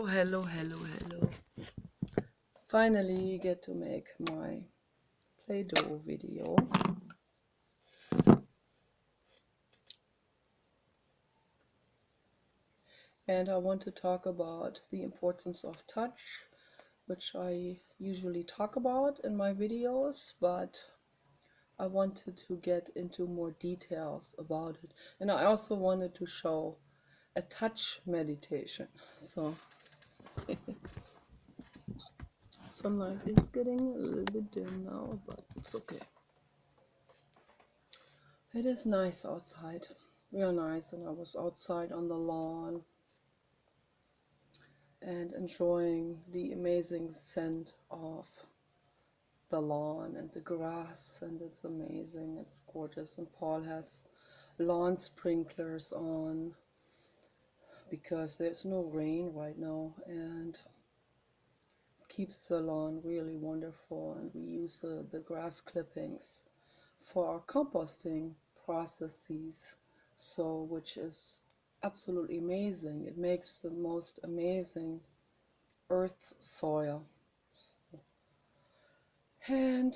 Hello. Finally get to make my Play-Doh video. And I want to talk about the importance of touch, which I usually talk about in my videos, but I wanted to get into more details about it. And I also wanted to show a touch meditation. So sunlight is getting a little bit dim now, but it's okay. It is nice outside, real nice, and I was outside on the lawn and enjoying the amazing scent of the lawn and the grass, and it's amazing, it's gorgeous. And Paul has lawn sprinklers on because there's no rain right now, and keeps the lawn really wonderful. And we use the grass clippings for our composting processes, so which is absolutely amazing. It makes the most amazing earth soil. And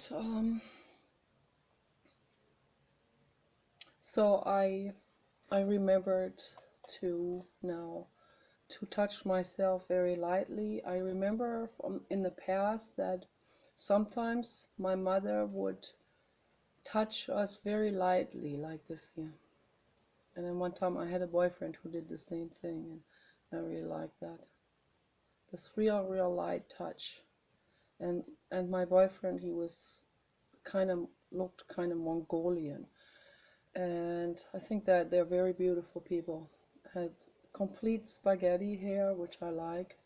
so I remembered to now to touch myself very lightly. I remember from in the past that sometimes my mother would touch us very lightly like this here. And then one time I had a boyfriend who did the same thing, and I really liked that. This real light touch. And my boyfriend, he was looked kind of Mongolian. And I think that they're very beautiful people. Had complete spaghetti hair, which I like,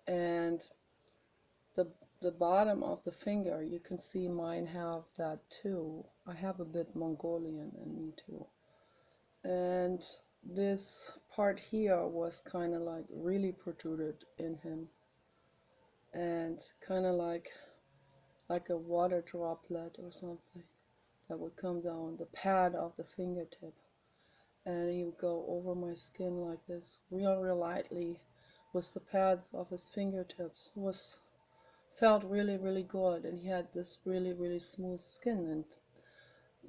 and the the bottom of the finger, you can see mine have that too. I have a bit Mongolian in me too. And this part here was kind of like really protruded in him, and kind of like a water droplet or something that would come down the pad of the fingertip, and he would go over my skin like this, real lightly, with the pads of his fingertips. It was felt really good, and he had this really smooth skin, and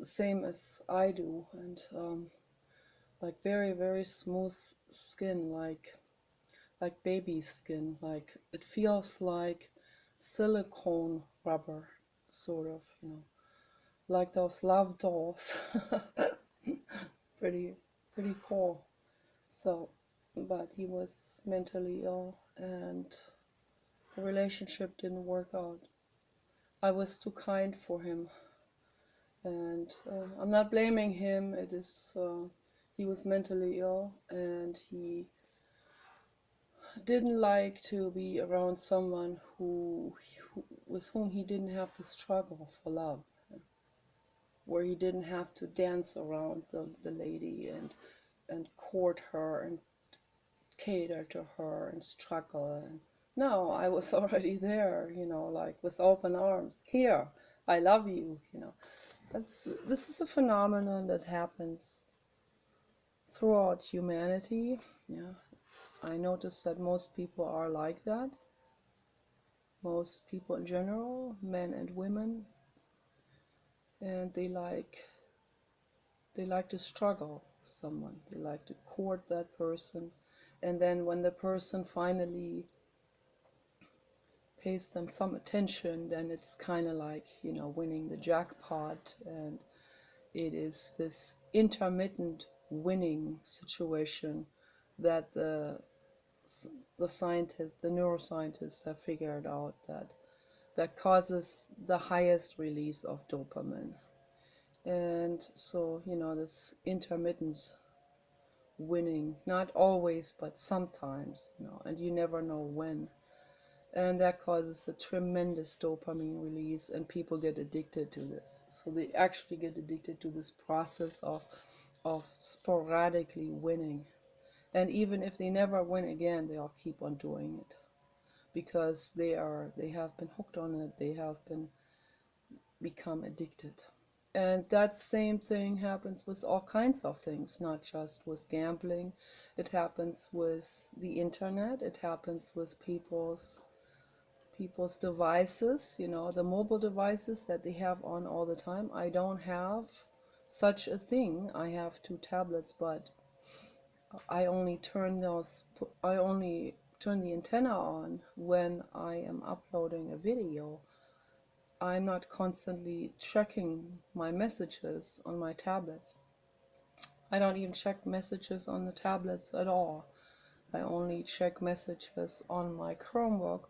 same as I do, and like very smooth skin, like baby skin, like it feels like silicone rubber, sort of, like those love dolls. pretty pretty cool. So, but he was mentally ill, and the relationship didn't work out. I was too kind for him, and I'm not blaming him. It is he was mentally ill, and he didn't like to be around someone with whom he didn't have to struggle for love, where he didn't have to dance around the lady and court her and cater to her and struggle. And no, I was already there, like with open arms. Here, I love you. This is a phenomenon that happens throughout humanity. Yeah, I noticed that most people are like that. Most people in general, men and women, and they like to struggle with someone. They like to court that person, and then when the person finally pays them some attention, then it's kind of like, winning the jackpot. And it is this intermittent winning situation that the neuroscientists have figured out, that causes the highest release of dopamine. And so, this intermittent winning, not always, but sometimes, and you never know when. And that causes a tremendous dopamine release, and people get addicted to this. So they actually get addicted to this process of sporadically winning. And even if they never win again, they'll keep on doing it because they have been hooked on it. They have become addicted. And that same thing happens with all kinds of things, not just with gambling. It happens with the internet. It happens with people's devices, the mobile devices that they have on all the time. I don't have such a thing. I have two tablets, but I only turn the antenna on when I am uploading a video. I'm not constantly checking my messages on my tablets. I don't even check messages on the tablets at all. I only check messages on my Chromebook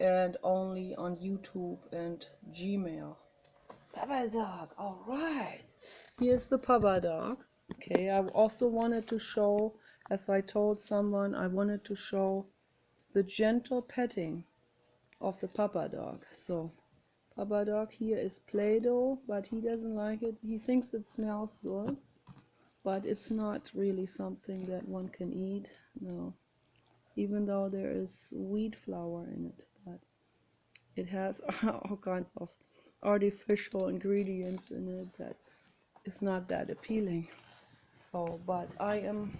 and only on YouTube and Gmail. Papa Dog, all right. Here's the Papa Dog. Okay, I also wanted to show, as I told someone, I wanted to show the gentle petting of the Papa Dog. So, Papa Dog here is Play-Doh, but he doesn't like it. He thinks it smells good, but it's not really something that one can eat. No, even though there is wheat flour in it, but it has all kinds of artificial ingredients in it that is not that appealing. So, but I'm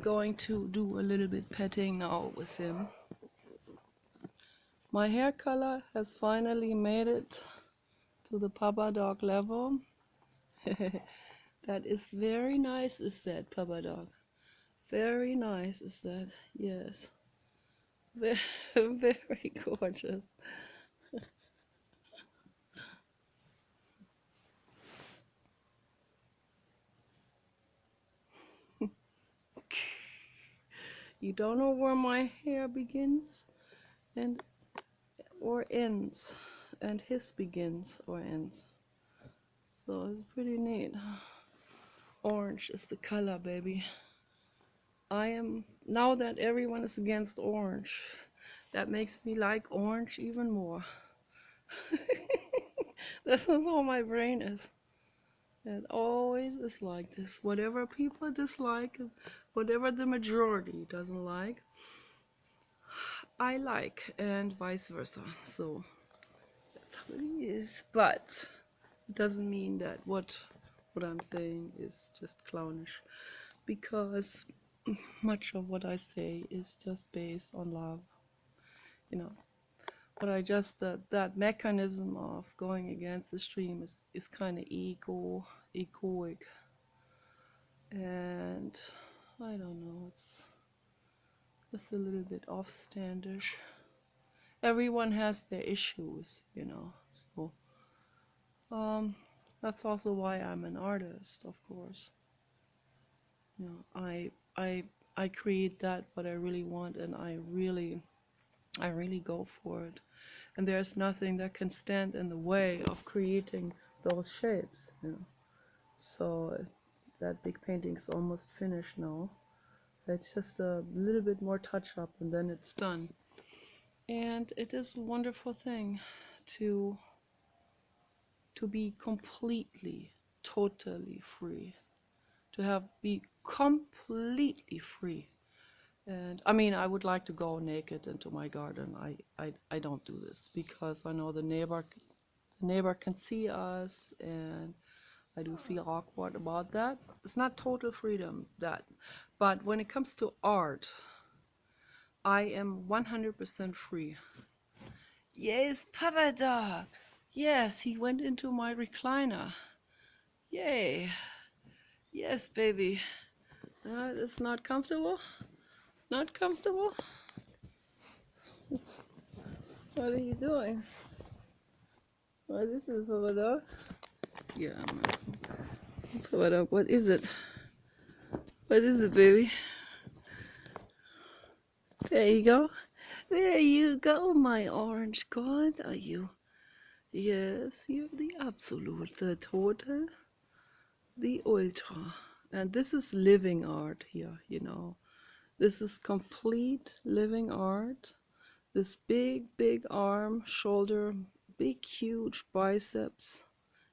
going to do a little bit petting now with him. My hair color has finally made it to the Papa Dog level. That is very nice, is that, Papa Dog? Very nice, is that? Yes. Very, very gorgeous. You don't know where my hair begins and or ends, and his begins or ends. So it's pretty neat. Orange is the color, baby. Now that everyone is against orange, that makes me like orange even more. This is how my brain is. It always is like this. Whatever people dislike, whatever the majority doesn't like, I like, and vice versa. So that's how it is. But it doesn't mean that what I'm saying is just clownish, because much of what I say is just based on love. But that mechanism of going against the stream is kind of egoic, and I don't know, it's a little bit off-standish. Everyone has their issues, so that's also why I'm an artist, of course. I create that what I really want, and I really go for it, and there's nothing that can stand in the way of creating those shapes. So that big painting's almost finished now. It's just a little bit more touch up and then it's done. And it is a wonderful thing to be completely, totally free, to be completely free. And I mean, I would like to go naked into my garden. I don't do this because I know the neighbor can see us, and I do feel awkward about that. It's not total freedom, but when it comes to art, I am 100% free. Yes, Papa Dog. Yes, he went into my recliner. Yay. Yes, baby. It's not comfortable? Not comfortable? What are you doing? What is this, Papa Dog? Yeah, Papa Dog, what is it? What is it, baby? There you go. There you go, my orange god. Are you? Yes, you're the absolute, the total, the ultra. And this is living art here, This is complete living art. This big arm, shoulder, big, huge biceps.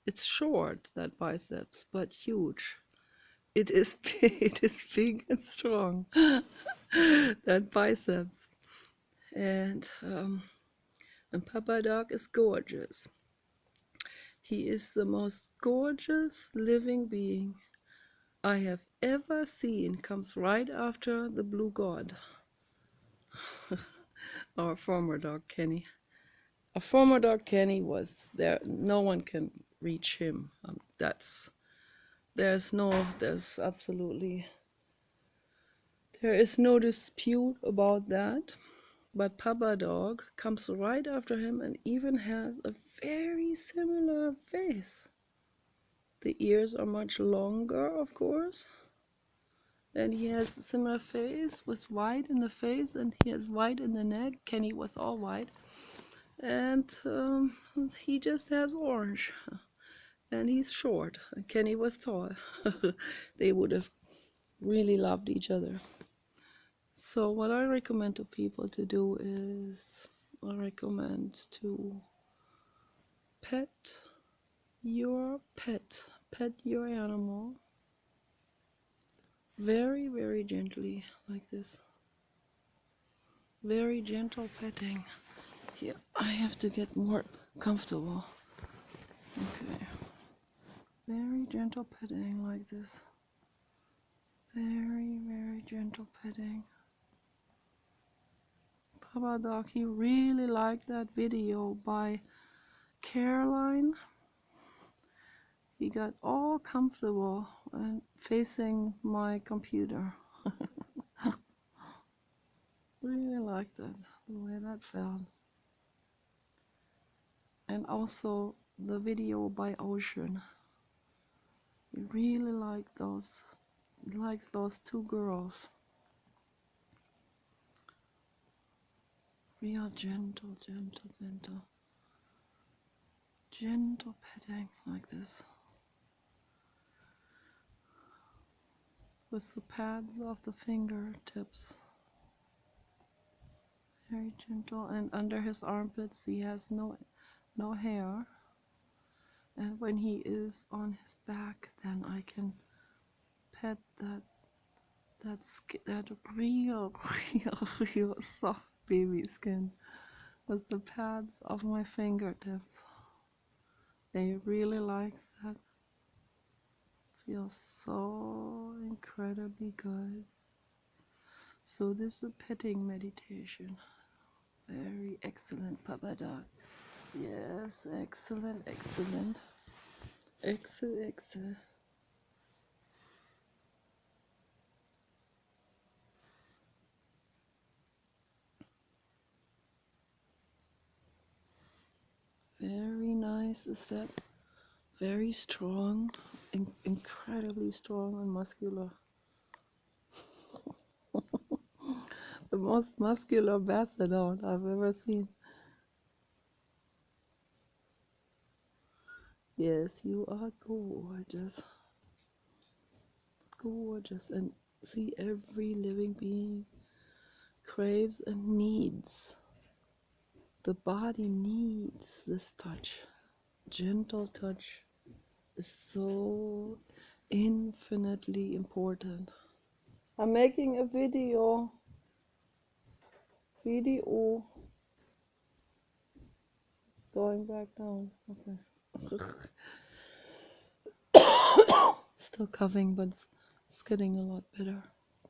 It's short, that biceps, but huge. It is big, it is big and strong, that biceps. And Papa Dog is gorgeous. He is the most gorgeous living being I have ever seen. Comes right after the blue god, our former dog Kenny. Our former dog Kenny was there. No one can reach him. There's absolutely, there is no dispute about that. But Papa Dog comes right after him and even has a very similar face. The ears are much longer, of course, and he has a similar face with white in the face, and he has white in the neck. Kenny was all white, and he just has orange, and he's short. Kenny was tall. They would have really loved each other. So what I recommend to people to do is, I recommend to pet your animal very, very gently, like this. Very gentle petting. Here, I have to get more comfortable. Okay. Very gentle petting, like this. Very, very gentle petting. Papa Dog, he really liked that video by Caroline. He got all comfortable and facing my computer. Really liked it, the way that felt. And also the video by Ocean. He really liked those. He likes those two girls. Real gentle, gentle, gentle. Gentle petting, like this. With the pads of the fingertips. Very gentle. And under his armpits he has no hair. And when he is on his back, then I can pet that real, real soft baby skin with the pads of my fingertips. He really likes that. Feels so incredibly good. So this is a petting meditation. Very excellent, Papa Dog. Yes, excellent, excellent. Excellent, excellent. Very nice. Is that very strong, incredibly strong and muscular. The most muscular Basset-hound I've ever seen. Yes, you are gorgeous. Gorgeous. And see, every living being craves and needs. The body needs this touch. Gentle touch is so infinitely important. I'm making a video going back down. Okay. Still coughing, but it's getting a lot better.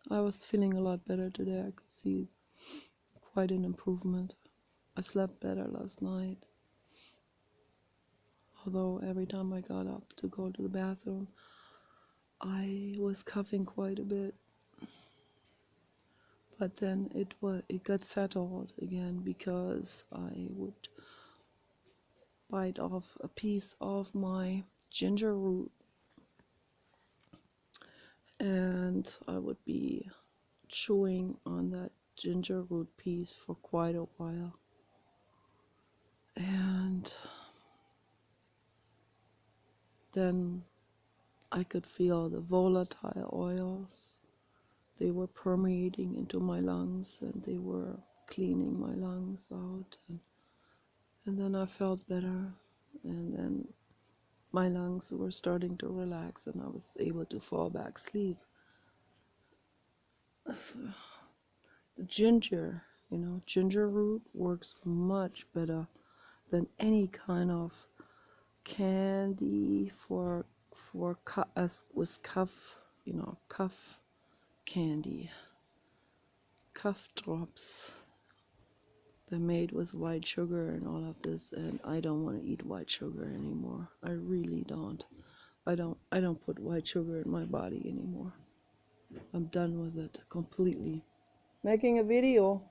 I was feeling a lot better today. I could see quite an improvement. I slept better last night. Although every time I got up to go to the bathroom, I was coughing quite a bit. But then it got settled again because I would bite off a piece of my ginger root, and I would be chewing on that ginger root piece for quite a while. And then I could feel the volatile oils. They were permeating into my lungs and they were cleaning my lungs out. And then I felt better. And then my lungs were starting to relax and I was able to fall back asleep. The ginger, ginger root works much better than any kind of candy with cough, cough candy, cough drops. They're made with white sugar and all of this, and I don't want to eat white sugar anymore. I really don't. I don't put white sugar in my body anymore. I'm done with it completely. Making a video,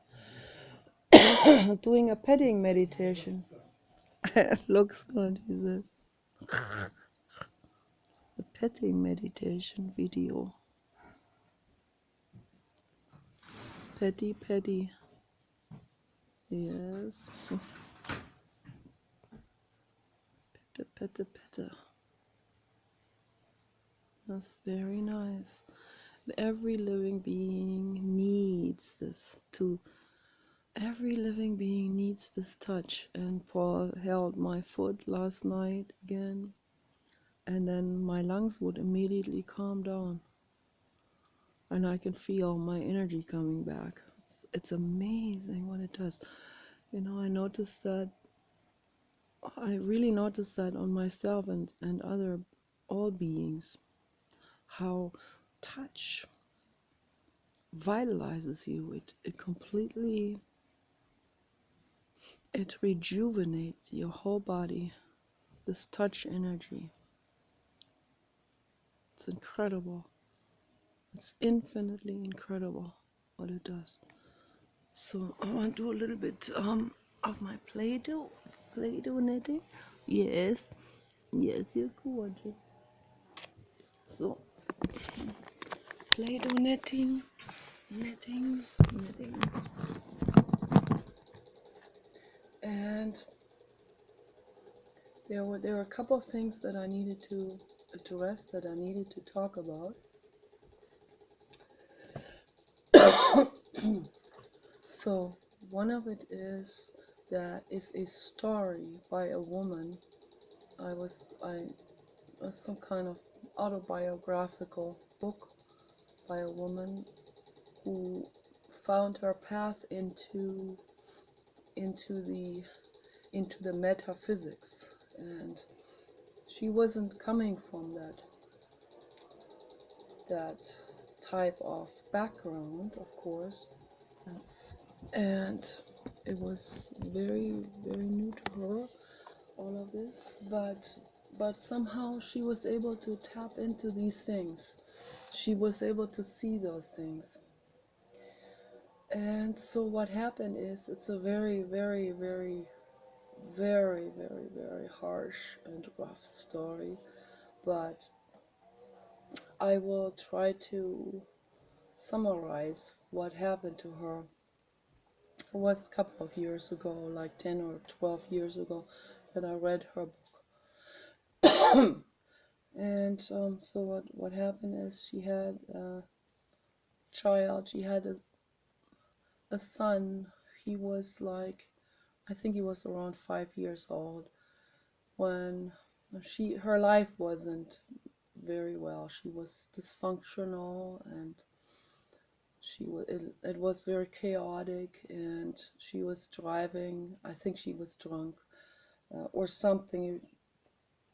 doing a petting meditation. Looks good, he says. A petting meditation video. Petty, petty. Yes. Pette, pette, pette. That's very nice. Every living being needs this too. Every living being needs this touch. And Paul held my foot last night again, and then my lungs would immediately calm down, and I can feel my energy coming back. It's amazing what it does. I noticed that. I really noticed that on myself and other all beings, how touch vitalizes you. It completely, it rejuvenates your whole body. This touch energy, it's incredible. It's infinitely incredible what it does. So I want to do a little bit of my Play-Doh knitting. Yes, you're gorgeous. So Play-Doh knitting. And there were a couple of things that I needed to address, that I needed to talk about. So one of it is that is a story by a woman. I was some kind of autobiographical book by a woman who found her path into the metaphysics, and she wasn't coming from that type of background, of course, and it was very, very new to her, all of this, but somehow she was able to tap into these things. She was able to see those things. And so what happened is, it's a very, very, very, very, very, very harsh and rough story, but I will try to summarize what happened to her. It was a couple of years ago, like 10 or 12 years ago, that I read her book. And so what happened is, she had a child, she had a son. He was like, I think he was around 5 years old when her life wasn't very well. She was dysfunctional, and it was very chaotic, and she was driving. I think she was drunk or something.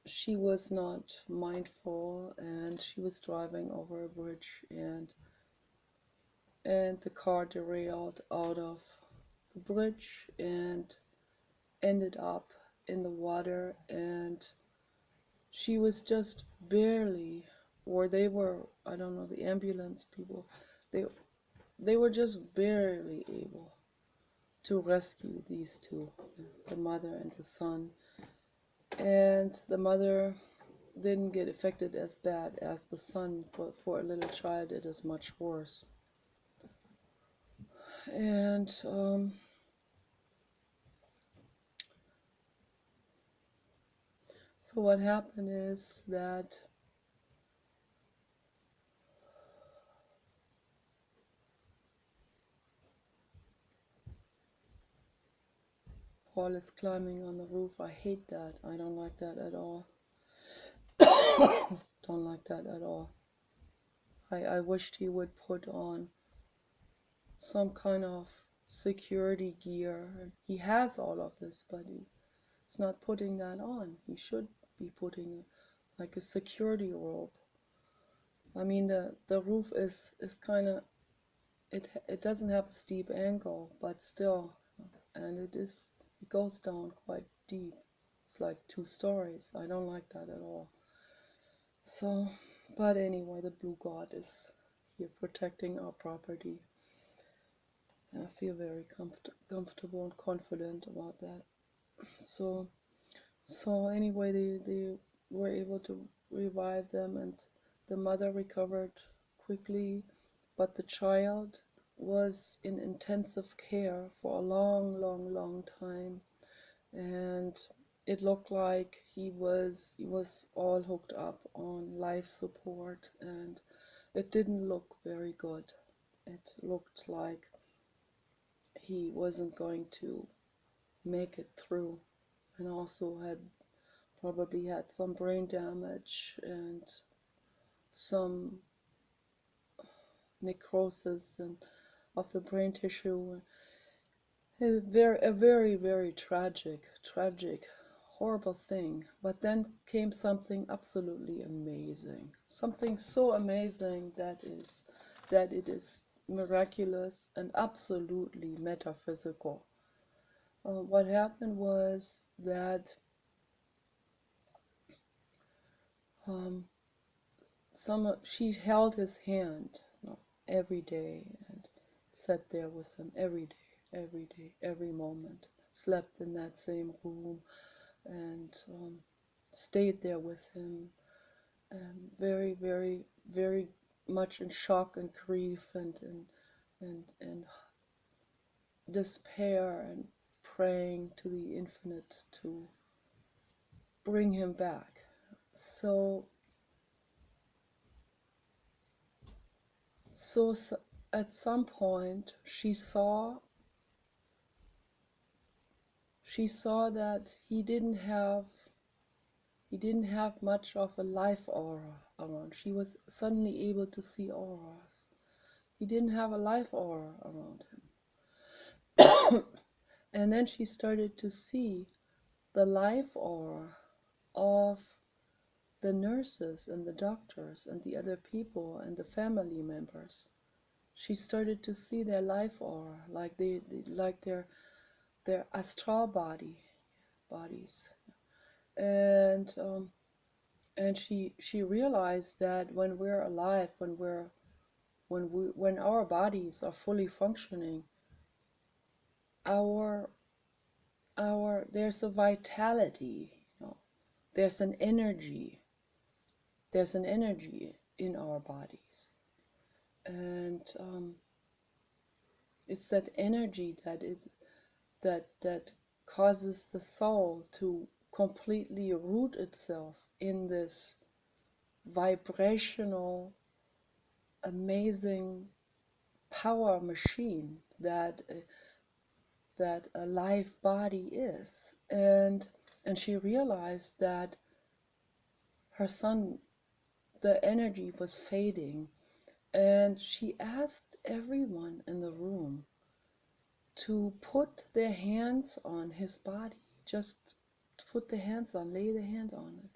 She was not mindful, and she was driving over a bridge, and the car derailed out of the bridge and ended up in the water, and she was just barely, or they were, I don't know, the ambulance people, they were just barely able to rescue these two, the mother and the son. And the mother didn't get affected as bad as the son. For a little child, it is much worse. And so what happened is that Paul is climbing on the roof. I hate that. I don't like that at all. Don't like that at all. I wished he would put on some kind of security gear. He has all of this, but he's not putting that on. He should be putting like a security rope. I mean, the roof is kind of, it doesn't have a steep angle, but still, and it goes down quite deep. It's like 2 stories. I don't like that at all. So, but anyway, the blue god is here protecting our property. I feel very comfortable and confident about that. So, anyway, they were able to revive them, and the mother recovered quickly, but the child was in intensive care for a long time, and it looked like he was all hooked up on life support, and it didn't look very good. It looked like he wasn't going to make it through, and also had probably had some brain damage and some necrosis and of the brain tissue. A very tragic, horrible thing. But then came something absolutely amazing, something so amazing that it is miraculous and absolutely metaphysical. What happened was that um, she held his hand, every day, and sat there with him every day, every moment. Slept in that same room, and stayed there with him, very much in shock and grief and despair, and praying to the infinite to bring him back. So at some point she saw that he didn't have much of a life aura around. She was suddenly able to see auras. He didn't have a life aura around him. And then she started to see the life aura of the nurses and the doctors and the other people and the family members. She started to see their life aura, like their astral bodies, and she realized that when we're alive, when our bodies are fully functioning, our there's a vitality, there's an energy, in our bodies, and it's that energy that causes the soul to completely root itself in this vibrational, amazing power machine that a live body is. And she realized that her son, the energy was fading, and she asked everyone in the room to put their hands on his body, just put the hands on, lay the hand on it,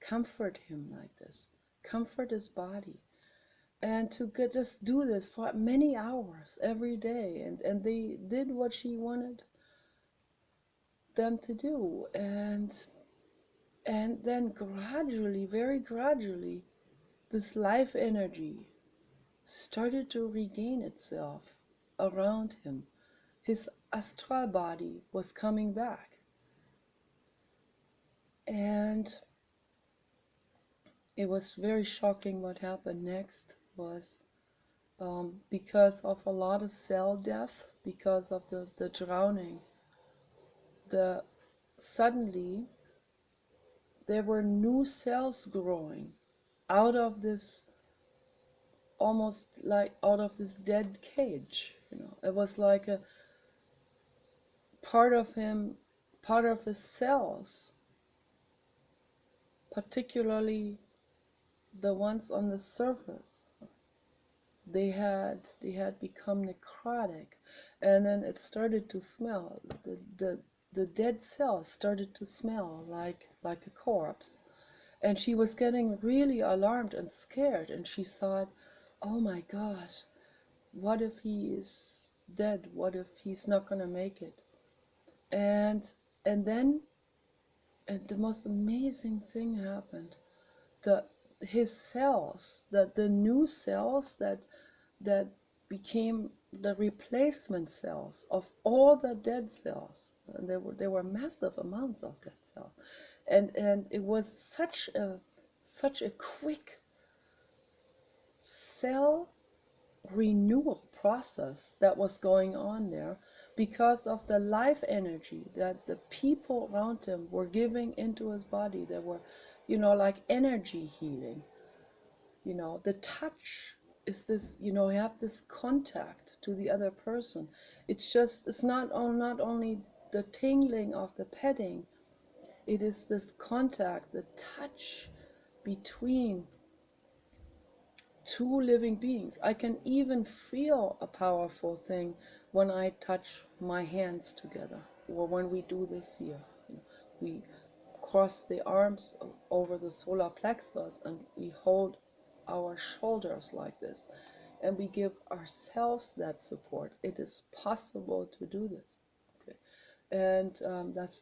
comfort him like this, comfort his body, and to just do this for many hours every day. And they did what she wanted them to do, and then gradually, very gradually, this life energy started to regain itself around him. His astral body was coming back, and it was very shocking. What happened next was, because of a lot of cell death, because of the drowning, suddenly there were new cells growing out of this, almost like out of this dead cage. It was like a part of him, part of his cells, particularly the ones on the surface, they had become necrotic, and then it started to smell. The dead cells started to smell like a corpse, And she was getting really alarmed and scared, and she thought, oh my gosh, what if he is dead? What if he's not gonna make it? And then the most amazing thing happened. The his cells, the new cells that became the replacement cells of all the dead cells. And there were massive amounts of dead cells, and it was such a quick cell renewal process that was going on there, because of the life energy that the people around him were giving into his body. There were, like energy healing. The touch is this, you have this contact to the other person. It's not only the tingling of the petting, it is this contact, the touch between two living beings. I can even feel a powerful thing when I touch my hands together, or when we do this here. We cross the arms over the solar plexus and we hold our shoulders like this, and we give ourselves that support. It is possible to do this. Okay. And it's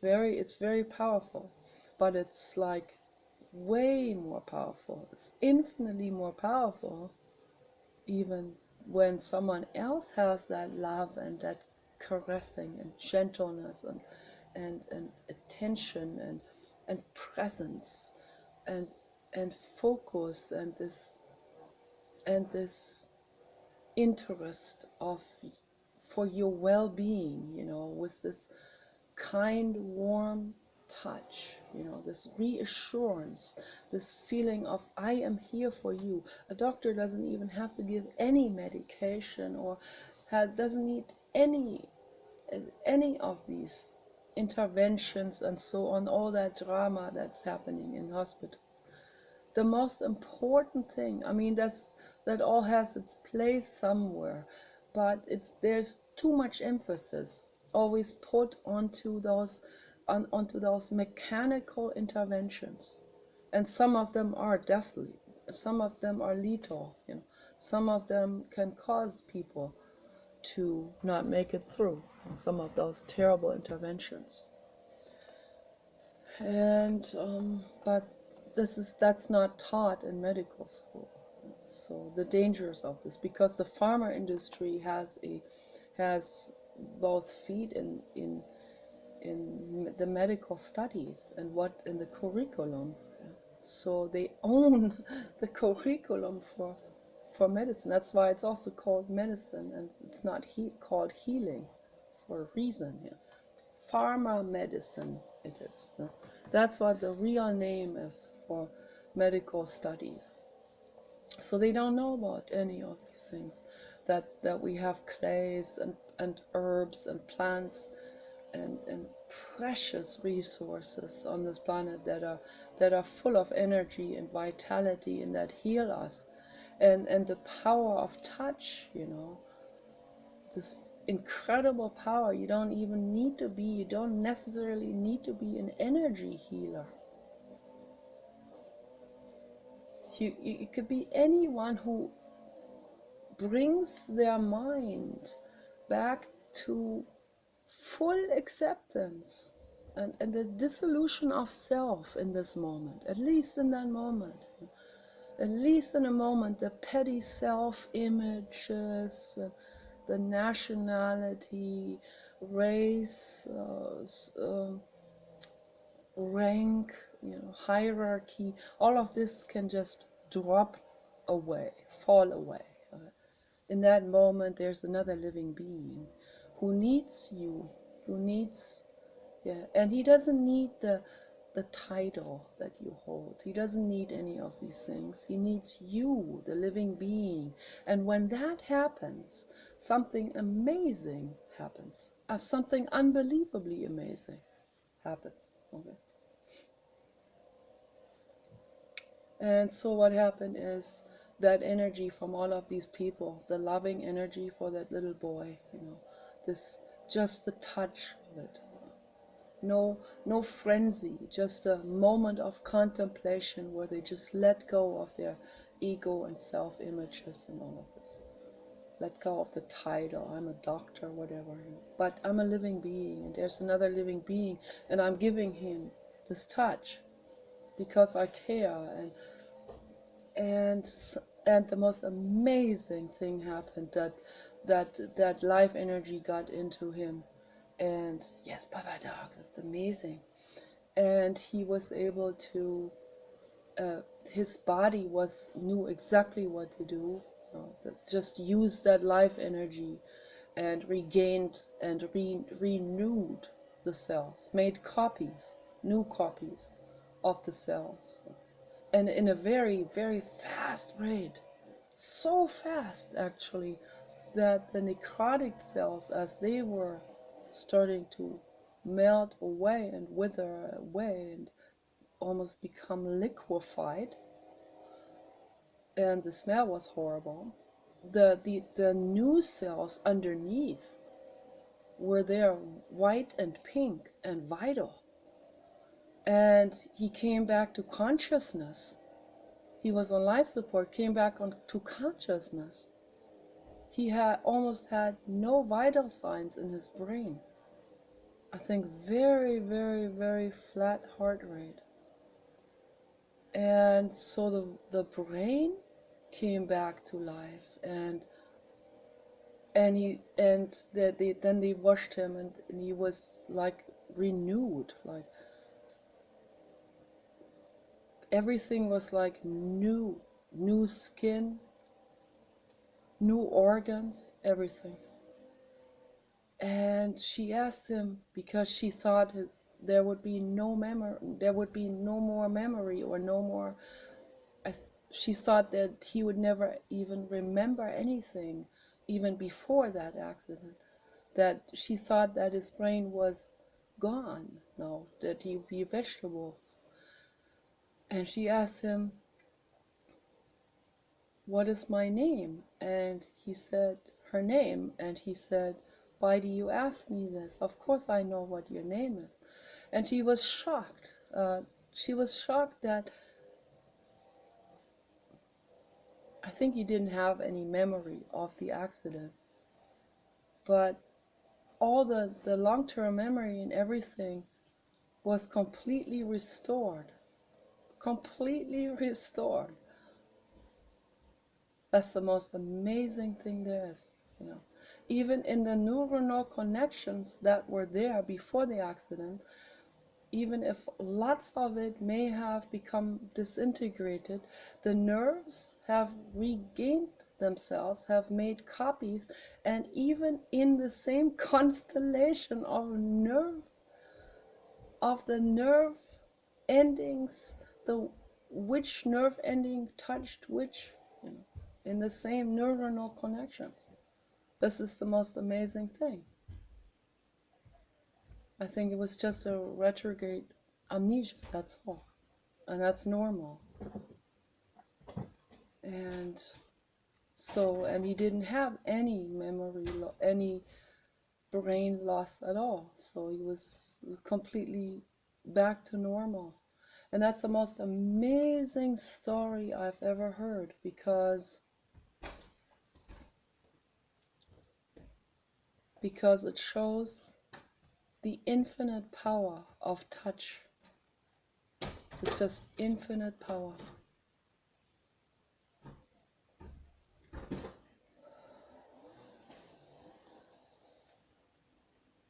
very powerful, but it's like way more powerful. It's infinitely more powerful even when someone else has that love and that caressing and gentleness and attention and presence and focus and this interest of for your well-being, with this kind, warm touch, this reassurance, this feeling of I am here for you. A doctor doesn't even have to give any medication, or doesn't need any of these interventions and so on, all that drama that's happening in hospitals. The most important thing, I mean, that all has its place somewhere, but there's too much emphasis always put onto those mechanical interventions, and some of them are deathly, some of them are lethal, some of them can cause people to not make it through, some of those terrible interventions. And but that's not taught in medical school. So the dangers of this, because the pharma industry has both feet in the medical studies and what in the curriculum. So they own the curriculum for medicine. That's why it's also called medicine, and it's not called healing for a reason. Yeah. Pharma medicine it is. Yeah. That's what the real name is for medical studies. So they don't know about any of these things, that we have clays and herbs and plants and precious resources on this planet that are full of energy and vitality and that heal us, and the power of touch, this incredible power. You don't necessarily need to be an energy healer. It could be anyone who brings their mind back to full acceptance and the dissolution of self in this moment, at least in that moment. At least in a moment, the petty self-images, the nationality, race, rank, hierarchy, all of this can just drop away, fall away. In that moment, there's another living being who needs you, and he doesn't need the title that you hold. He doesn't need any of these things. He needs you, the living being. And when that happens, something amazing happens. Something unbelievably amazing happens. Okay. And so what happened is that energy from all of these people, the loving energy for that little boy, just the touch of it, no frenzy, just a moment of contemplation where they just let go of their ego and self-images and all of this. Let go of the title, I'm a doctor, whatever. But I'm a living being, and there's another living being, and I'm giving him this touch because I care. And the most amazing thing happened, that life energy got into him. And yes, Baba Dog, it's amazing. And he was able to, his body knew exactly what to do. Just use that life energy and regained and renewed the cells, made copies, new copies of the cells, and in a very, very fast rate. So fast, actually, that the necrotic cells, as they were starting to melt away and wither away and almost become liquefied, and the smell was horrible, the new cells underneath were there, white and pink and vital. And he came back to consciousness. He was on life support, came back to consciousness. He had almost had no vital signs in his brain. I think very, very, very flat heart rate. And so the brain came back to life, and then they washed him, and he was like renewed, like everything was like new skin, new organs, everything. And she asked him, because she thought there would be no memory, there would be no more memory, or no more, she thought that he would never even remember anything, even before that accident, that she thought that his brain was gone now, that he would be a vegetable. And she asked him, what is my name? And he said her name, and he said, why do you ask me this? Of course I know what your name is. And she was shocked. She was shocked that I think he didn't have any memory of the accident, but all the long-term memory and everything was completely restored. Completely restored. That's the most amazing thing there is, you know. Even in the neuronal connections that were there before the accident, even if lots of it may have become disintegrated, the nerves have regained themselves, have made copies, and even in the same constellation of the nerve endings, which nerve ending touched which, you know, in the same neuronal connections. This is the most amazing thing. I think it was just a retrograde amnesia, that's all. And that's normal. And so, and he didn't have any memory, any brain loss at all. So he was completely back to normal. And that's the most amazing story I've ever heard, because it shows the infinite power of touch. It's just infinite power.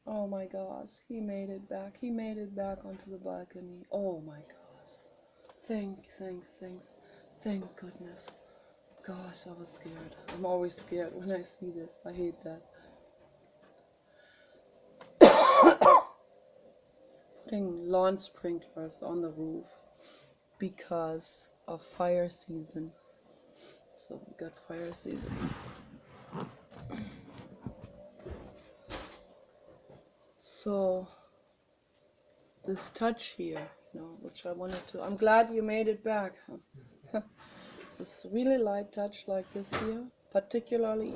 Oh my gosh, he made it back. He made it back onto the balcony. Oh my gosh. Thank goodness. Gosh, I was scared. I'm always scared when I see this. I hate that. Putting lawn sprinklers on the roof because of fire season. So we got fire season. So this touch here, you know, which I wanted to, I'm glad you made it back. This really light touch like this here, particularly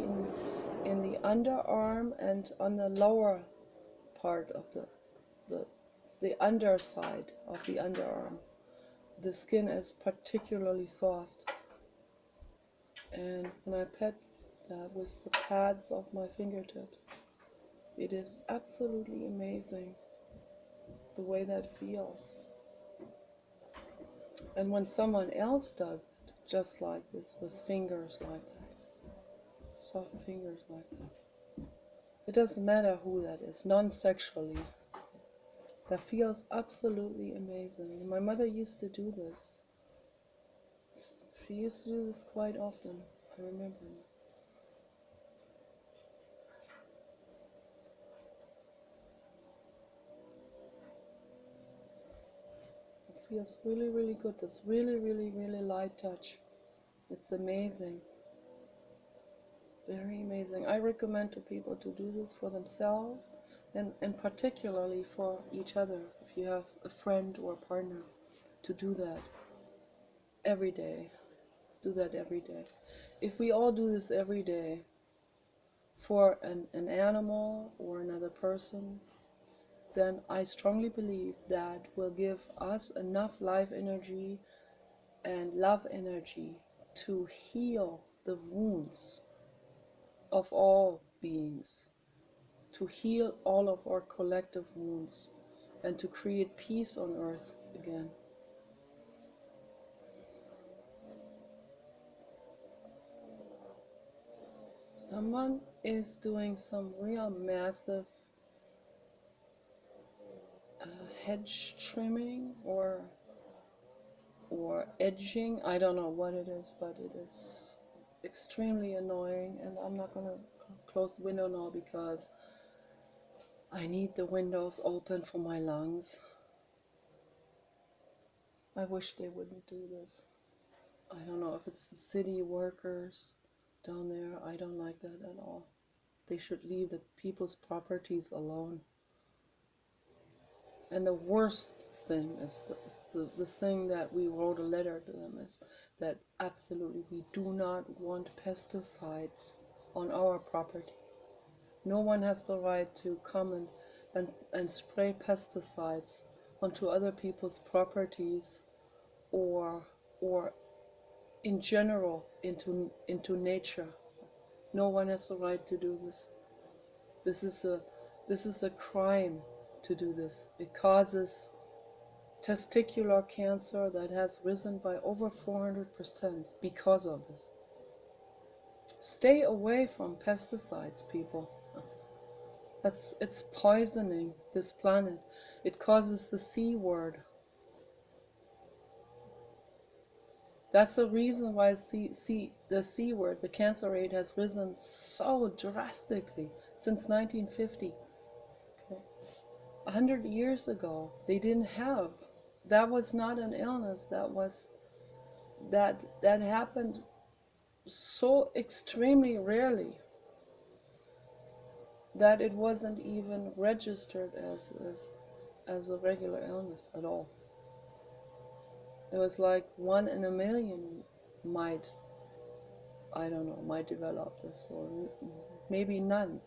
in the underarm and on the lower part of the the underside of the underarm. The skin is particularly soft, and when I pet that with the pads of my fingertips, it is absolutely amazing the way that feels. And when someone else does it, just like this, with fingers like that, soft fingers like that, it doesn't matter who that is, non-sexually, that feels absolutely amazing. My mother used to do this. She used to do this quite often, I remember. It feels really, really good. This really, really, really light touch. It's amazing. Very amazing. I recommend to people to do this for themselves and particularly for each other. If you have a friend or a partner, to do that every day. Do that every day. If we all do this every day for an animal or another person, then I strongly believe that will give us enough life energy and love energy to heal the wounds of all beings, to heal all of our collective wounds, and to create peace on earth again. Someone is doing some real massive hedge trimming or edging. I don't know what it is, but it is extremely annoying, and I'm not going to close the window now because I need the windows open for my lungs. I wish they wouldn't do this. I don't know if it's the city workers down there. I don't like that at all. They should leave the people's properties alone. And the worst thing is this thing that we wrote a letter to them is that absolutely we do not want pesticides on our property. No one has the right to come and spray pesticides onto other people's properties or in general into nature. No one has the right to do this. This is a crime to do this. It causes testicular cancer that has risen by over 400% because of this. Stay away from pesticides, people. It's poisoning this planet. It causes the C word. That's the reason why the C word, the cancer rate, has risen so drastically since 1950. Okay. 100 years ago, they didn't have. That was not an illness. That happened so extremely rarely that it wasn't even registered as a regular illness at all. It was like 1 in a million might develop this, or maybe none.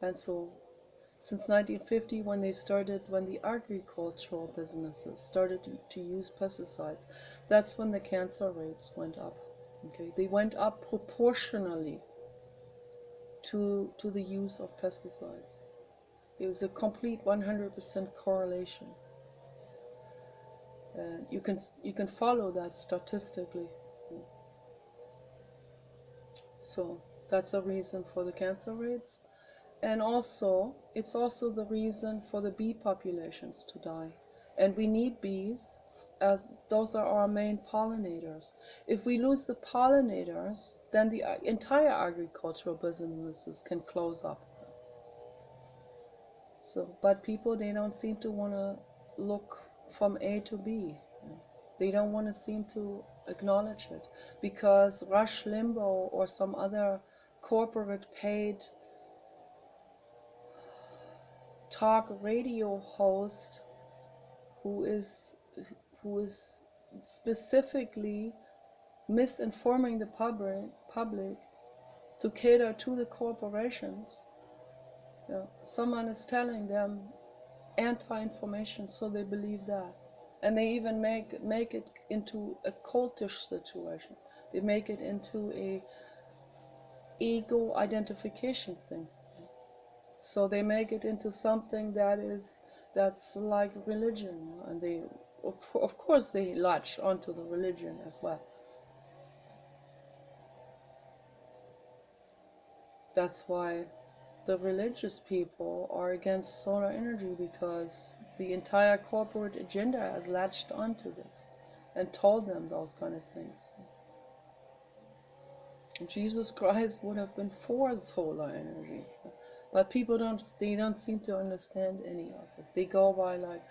And so since 1950, when the agricultural businesses started to use pesticides, that's when the cancer rates went up. Okay, they went up proportionally to the use of pesticides. It was a complete 100% correlation. And you can follow that statistically. So that's a reason for the cancer rates. And also, it's also the reason for the bee populations to die. And we need bees, as those are our main pollinators. If we lose the pollinators, then the entire agricultural businesses can close up. So, but people, they don't seem to want to look from A to B. They don't want to seem to acknowledge it because Rush Limbaugh or some other corporate paid talk radio host who is specifically misinforming the public to cater to the corporations. Someone is telling them anti-information, so they believe that. And they even make it into a cultish situation. They make it into a ego identification thing. So they make it into something that's like religion, and they, of course, they latch onto the religion as well. That's why the religious people are against solar energy, because the entire corporate agenda has latched onto this and told them those kind of things. Jesus Christ would have been for solar energy, but people don't seem to understand any of this. They go by like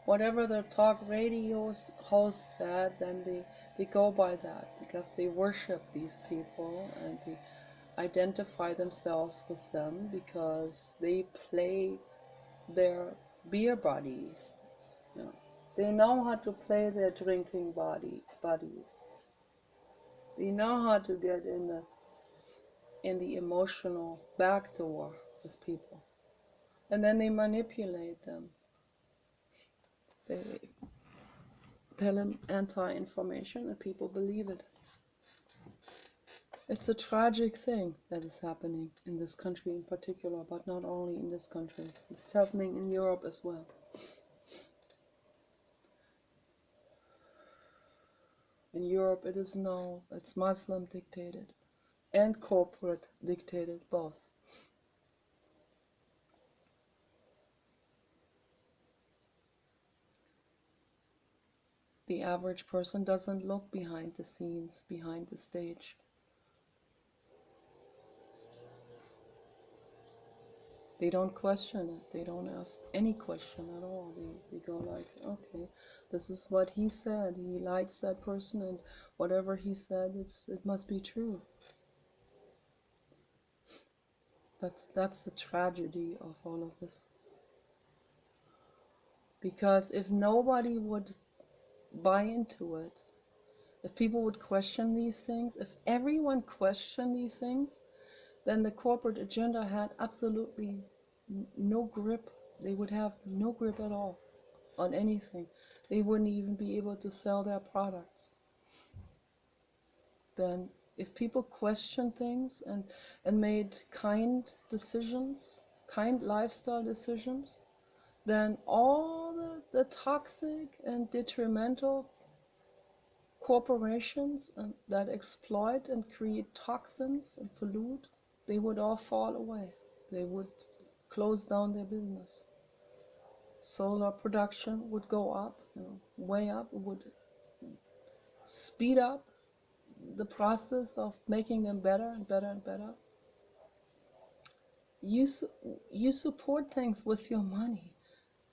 whatever the talk radio host said, then they go by that because they worship these people and they identify themselves with them because they play their beer buddies. You know. They know how to play their drinking buddies. They know how to get in the emotional backdoor with people, and then they manipulate them. They tell them anti-information, and people believe it. It's a tragic thing that is happening in this country in particular, but not only in this country. It's happening in Europe as well. In Europe, it's Muslim dictated and corporate dictated, both. The average person doesn't look behind the scenes, behind the stage. They don't question it. They don't ask any question at all. They go like, okay, this is what he said. He likes that person, and whatever he said, it must be true. That's the tragedy of all of this. Because if nobody would buy into it, if people would question these things, if everyone questioned these things, then the corporate agenda had absolutely no grip. They would have no grip at all on anything. They wouldn't even be able to sell their products. Then if people questioned things and made kind decisions, kind lifestyle decisions, then all the toxic and detrimental corporations that exploit and create toxins and pollute, they would all fall away. They would close down their business. Solar production would go up, way up. It would speed up the process of making them better and better and better. You support things with your money.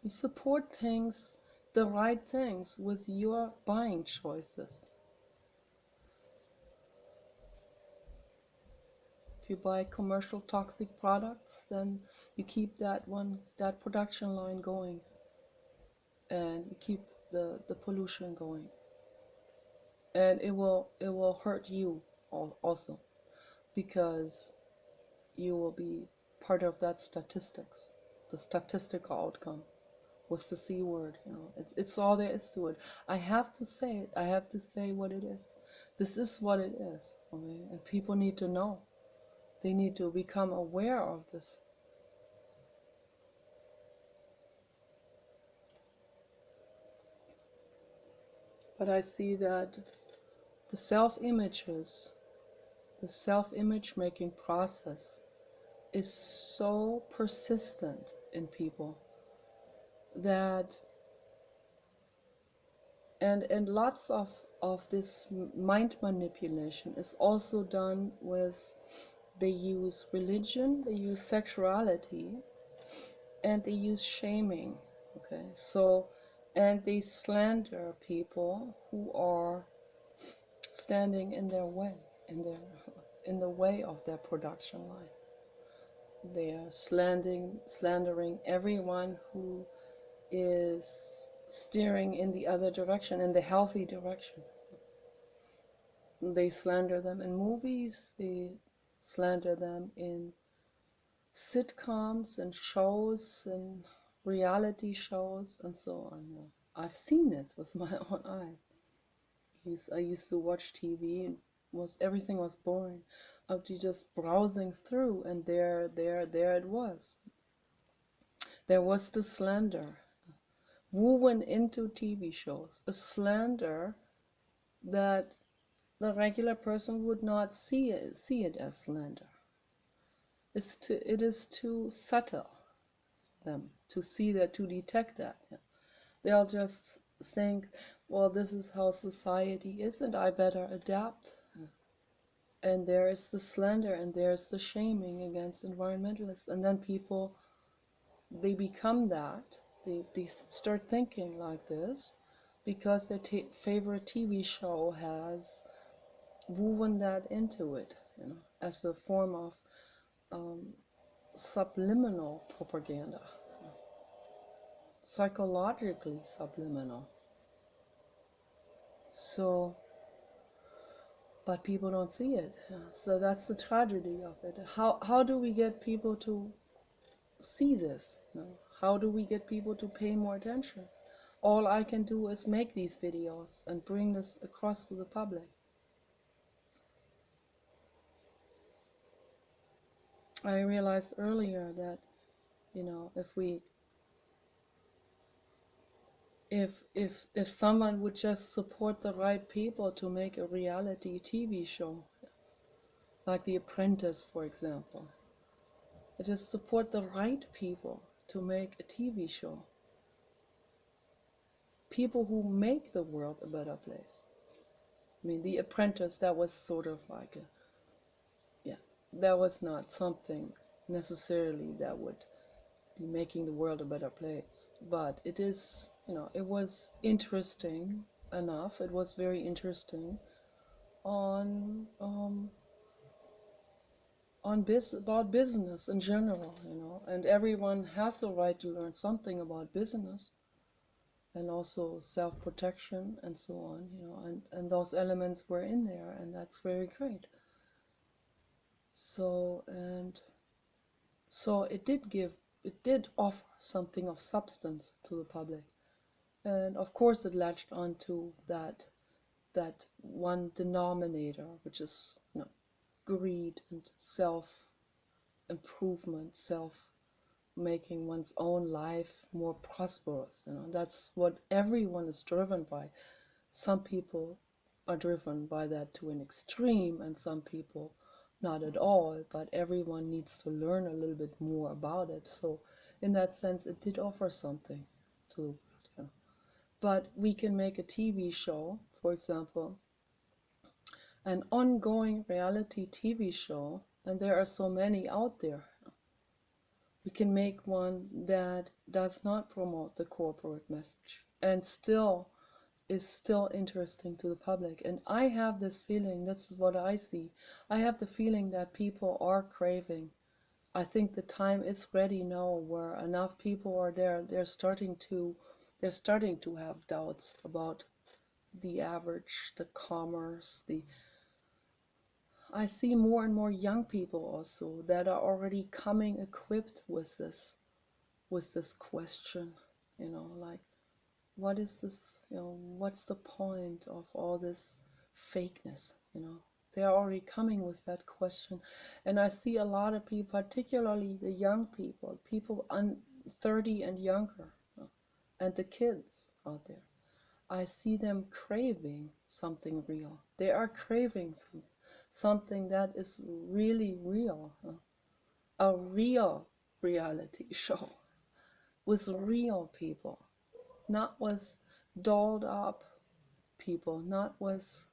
You support things, the right things, with your buying choices. If you buy commercial toxic products, then you keep that production line going, and you keep the pollution going, and it will hurt you also, because you will be part of that statistics, the statistical outcome. What's the C word? It's all there is to it. I have to say it. I have to say what it is. This is what it is, okay? And people need to know. They need to become aware of this. But I see that the self-image making process is so persistent in people that, and lots of this mind manipulation is also done with, they use religion, they use sexuality, and they use shaming. Okay, so, and they slander people who are standing in their way, in the way of their production line. They are slandering everyone who is steering in the other direction, in the healthy direction. They slander them in movies, they slander them in sitcoms and shows and reality shows and so on. Yeah. I've seen it with my own eyes. I used to watch TV and everything was boring. I'd be just browsing through, and there it was. There was the slander woven into TV shows, a slander that the regular person would not see it as slander. It is too subtle for them to see that, to detect that. Yeah. They'll just think, well, this is how society is, and I better adapt. And there is the slander, and there's the shaming against environmentalists, and then people, they become that. They start thinking like this because their favorite TV show has woven that into it, as a form of subliminal propaganda, psychologically subliminal. So, but people don't see it. So that's the tragedy of it. How do we get people to see this? How do we get people to pay more attention? All I can do is make these videos and bring this across to the public. I realized earlier that, if someone would just support the right people to make a reality TV show, like The Apprentice, for example, just support the right people to make a TV show. People who make the world a better place. I mean, The Apprentice, that was sort of like that was not something necessarily that would be making the world a better place. But it is, it was interesting enough. It was very interesting on about business in general, and everyone has the right to learn something about business, and also self-protection and so on, and those elements were in there, and that's very great. So it did offer something of substance to the public, and of course it latched onto that one denominator, which is, greed and self-improvement, making one's own life more prosperous. That's what everyone is driven by. Some people are driven by that to an extreme, and some people not at all, but everyone needs to learn a little bit more about it. So in that sense, it did offer something to the world. But we can make a TV show, for example, an ongoing reality TV show, and there are so many out there. We can make one that does not promote the corporate message and still is interesting to the public. And I have this feeling, that's what I see, I have the feeling that people are craving. I think the time is ready now where enough people are there, they're starting to have doubts about the average, the commerce, I see more and more young people also that are already coming equipped with this question, like, what is this, what's the point of all this fakeness, they are already coming with that question. And I see a lot of people, particularly the young people 30 and younger, and the kids out there, I see them craving something real. They are craving something that is really real, a real reality show with real people, not with dolled up people, not with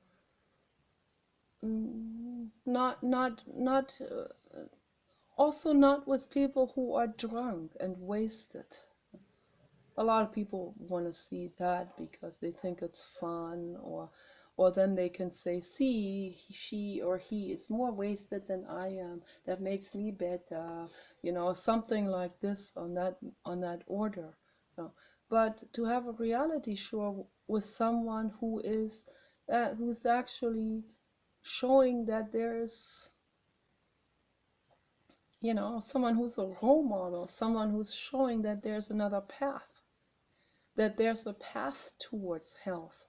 also not with people who are drunk and wasted. A lot of people want to see that because they think it's fun, or then they can say, see, she or he is more wasted than I am, that makes me better, something like this on that order. But to have a reality show with someone who's actually showing that there's someone who's a role model, someone who's showing that there's another path, that there's a path towards health.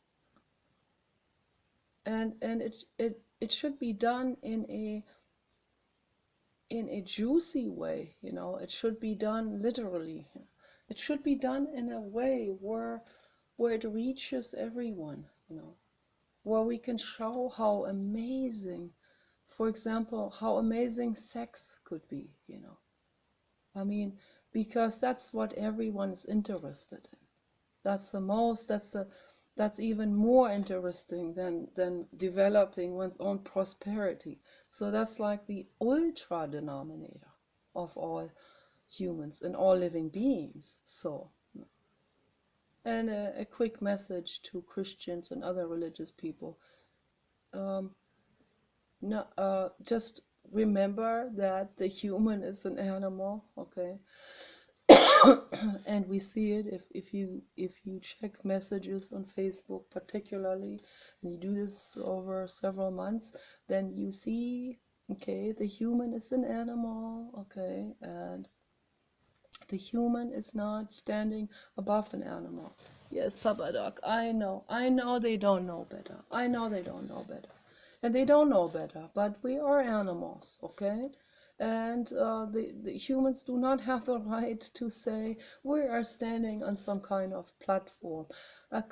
And it should be done in a juicy way, it should be done literally. It should be done in a way where it reaches everyone, where we can show how amazing, for example, how amazing sex could be, I mean, because that's what everyone is interested in. That's even more interesting than developing one's own prosperity. So that's like the ultra denominator of all humans and all living beings. So, and a quick message to Christians and other religious people. Just remember that the human is an animal, okay? And we see it if you check messages on Facebook particularly, and you do this over several months, then you see, okay, the human is an animal, okay, and the human is not standing above an animal. Yes, Papa Doc, I know they don't know better. I know they don't know better. And they don't know better, but we are animals, okay? And the humans do not have the right to say we are standing on some kind of platform,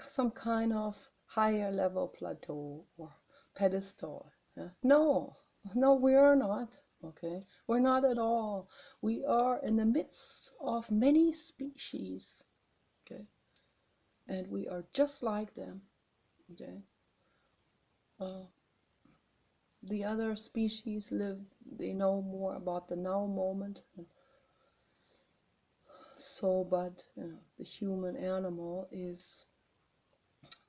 some kind of higher level plateau or pedestal. Yeah? No, we are not. Okay, we're not at all. We are in the midst of many species. Okay, and we are just like them. Okay. The other species they know more about the now moment. So, but the human animal is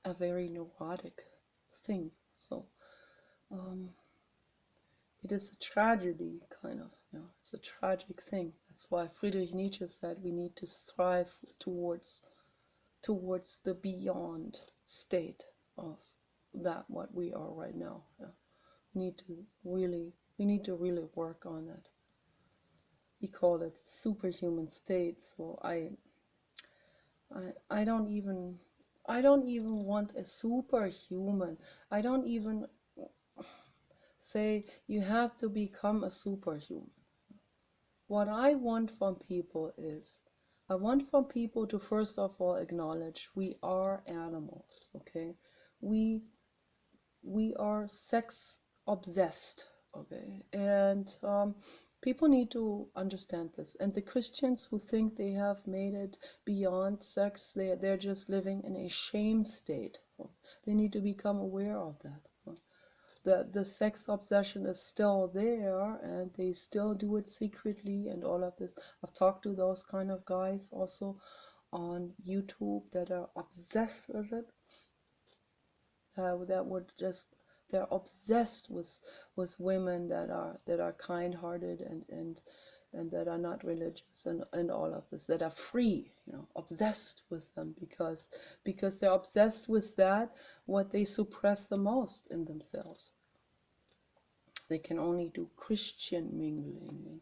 a very neurotic thing. So, it is a tragedy, kind of. It's a tragic thing. That's why Friedrich Nietzsche said we need to strive towards the beyond state of that what we are right now. Yeah. We need to really work on that. He called it superhuman state. So I don't even want a superhuman. I don't even say you have to become a superhuman. What I want from people is, I want from people to first of all acknowledge we are animals, okay? We are sex obsessed, okay? And people need to understand this. And the Christians who think they have made it beyond sex, they're just living in a shame state. They need to become aware of that. The sex obsession is still there, and they still do it secretly and all of this. I've talked to those kind of guys also on YouTube that are obsessed with it. They're obsessed with women that are kind-hearted and that are not religious and all of this, that are free, obsessed with them because they're obsessed with that what they suppress the most in themselves. They can only do Christian mingling,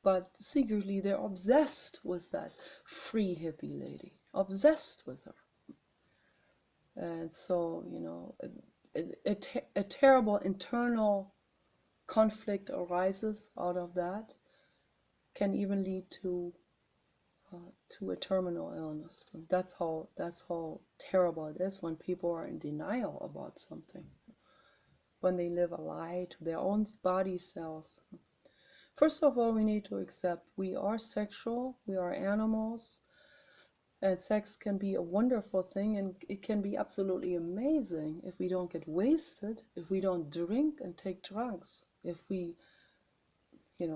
but secretly they're obsessed with that free hippie lady, obsessed with her. And so, a terrible internal conflict arises out of that, can even lead to a terminal illness. That's how terrible it is when people are in denial about something, when they live a lie to their own body cells. First of all, we need to accept we are sexual, we are animals, and sex can be a wonderful thing, and it can be absolutely amazing if we don't get wasted, if we don't drink and take drugs, if we, if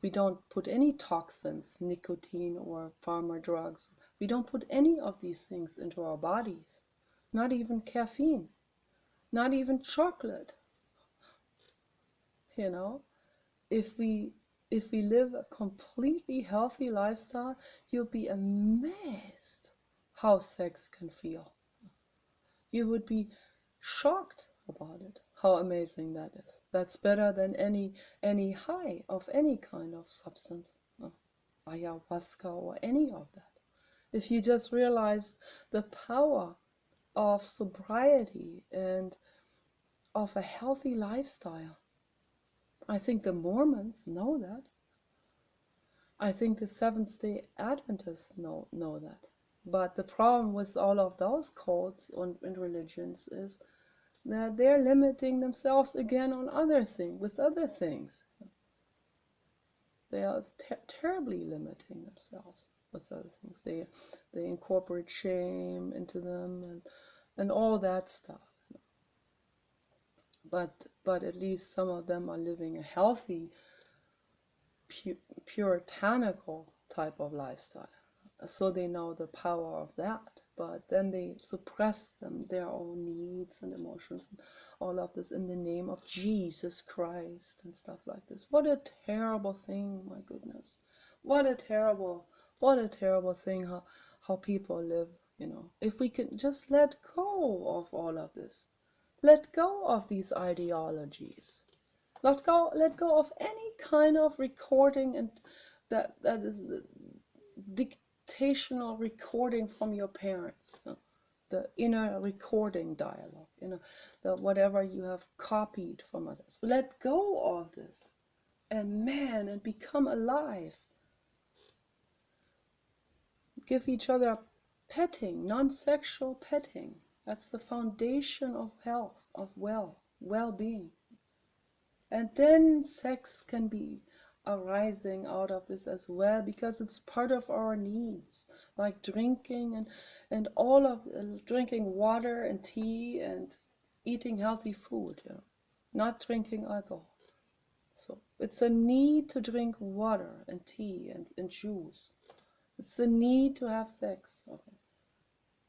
we don't put any toxins, nicotine or pharma drugs, we don't put any of these things into our bodies, not even caffeine, not even chocolate. If we live a completely healthy lifestyle, you'll be amazed how sex can feel. You would be shocked about it, How amazing that is. That's better than any high of any kind of substance, ayahuasca or any of that. If you just realized the power of sobriety and of a healthy lifestyle. I think the Mormons know that. I think the Seventh-day Adventists know that. But the problem with all of those cults and religions is that they're limiting themselves again on other things, with other things. They are terribly limiting themselves with other things. They incorporate shame into them and all that stuff. But at least some of them are living a healthy, puritanical type of lifestyle. So they know the power of that, but then they suppress their own needs and emotions and all of this in the name of Jesus Christ and stuff like this. What a terrible thing, my goodness. What a terrible thing how people live, If we could just let go of all of this. Let go of these ideologies. Let go of any kind of recording and that is dictational recording from your parents, the inner recording dialogue, the whatever you have copied from others. Let go of this and become alive. Give each other petting, non-sexual petting. That's the foundation of health, of well-being. And then sex can be arising out of this as well, because it's part of our needs, like drinking and all of drinking water and tea and eating healthy food, not drinking alcohol. So it's a need to drink water and tea and juice. It's a need to have sex. Okay?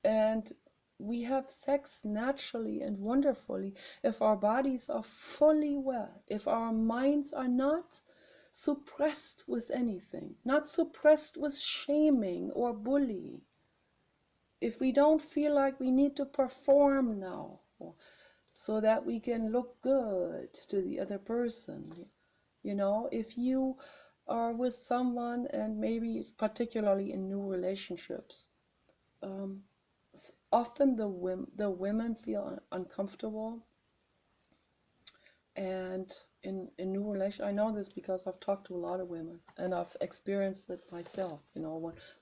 And we have sex naturally and wonderfully if our bodies are fully well, if our minds are not suppressed with anything, not suppressed with shaming or bullying. If we don't feel like we need to perform now so that we can look good to the other person. If you are with someone, and maybe particularly in new relationships, often the women feel uncomfortable, and in new relation, I know this because I've talked to a lot of women and I've experienced it myself,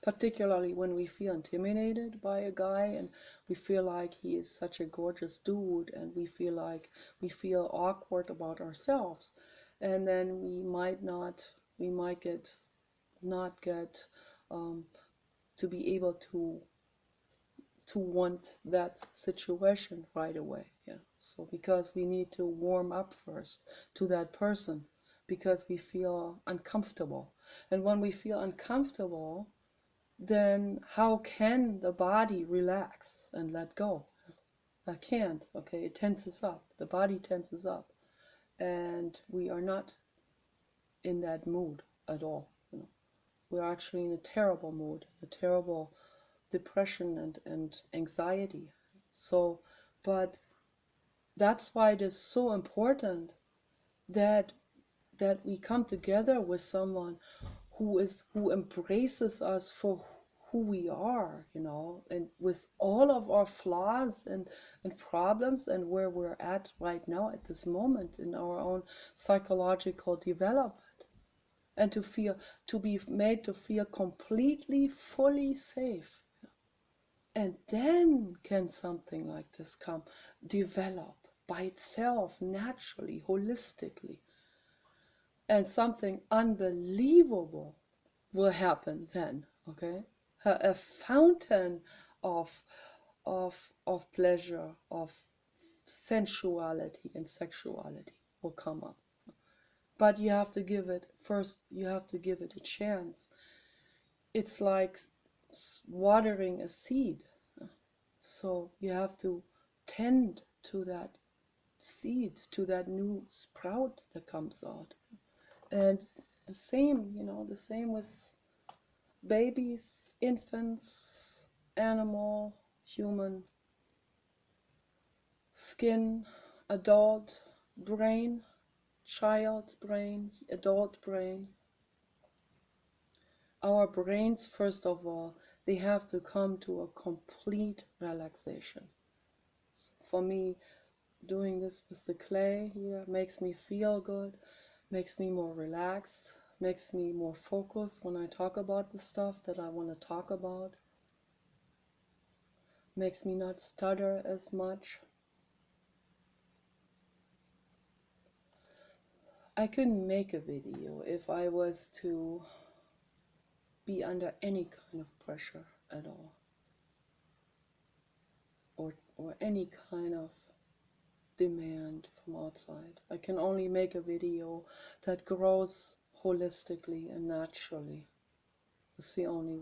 particularly when we feel intimidated by a guy and we feel like he is such a gorgeous dude, and we feel awkward about ourselves, and then we might not get to be able to want that situation right away. So because we need to warm up first to that person, because we feel uncomfortable. And when we feel uncomfortable, then how can the body relax and let go? I can't. Okay, it tenses up. The body tenses up, and we are not in that mood at all. We're actually in a terrible mood, a terrible depression and anxiety. So, but that's why it is so important that we come together with someone who embraces us for who we are, and with all of our flaws and problems, and where we're at right now at this moment in our own psychological development, and to be made to feel completely, fully safe. And then can something like this develop by itself, naturally, holistically. And something unbelievable will happen then, okay? A fountain of pleasure, of sensuality and sexuality will come up. But you have to give it a chance. It's like watering a seed. So you have to tend to that seed, to that new sprout that comes out. And the same with babies, infants, animal, human, skin, adult brain, child brain, adult brain. Our brains, first of all, they have to come to a complete relaxation. So for me, doing this with the clay here makes me feel good, makes me more relaxed, makes me more focused when I talk about the stuff that I want to talk about, makes me not stutter as much. I couldn't make a video if I was to be under any kind of pressure at all, or any kind of demand from outside. I can only make a video that grows holistically and naturally. It's the only way.